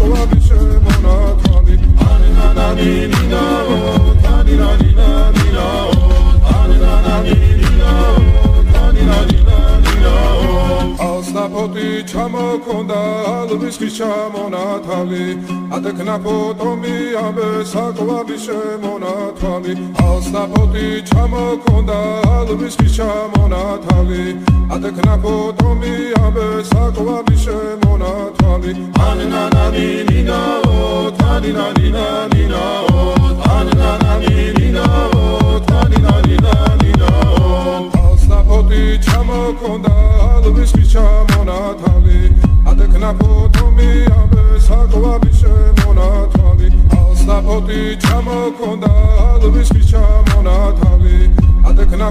საკვები შემონათვალი ანანანინინაო თანინანინანინაო ანანანინინაო თანინანინანინაო ალსნაფოთი ჩამოქონდა ალვის ხის ჩამონათალი ადექნა ფოტომი ამე საკვები შემონათვალი ალსნაფოთი ჩამოქონდა ალვის ხის ჩამონათალი ადექნა ფოტომი ამე საკვები შემონათვალი ანანანინინაო თანინანინანინაო ანანანინინაო თანინანინანინაო ალსნაფოთი ჩამოქონდა ალვის ხის ჩამონათალი ადექნა ფოტომი ამე საკვები შემონათვალი ალსნაფოთი ჩამოქონდა ალვის ხის ჩამონათალი ადექნა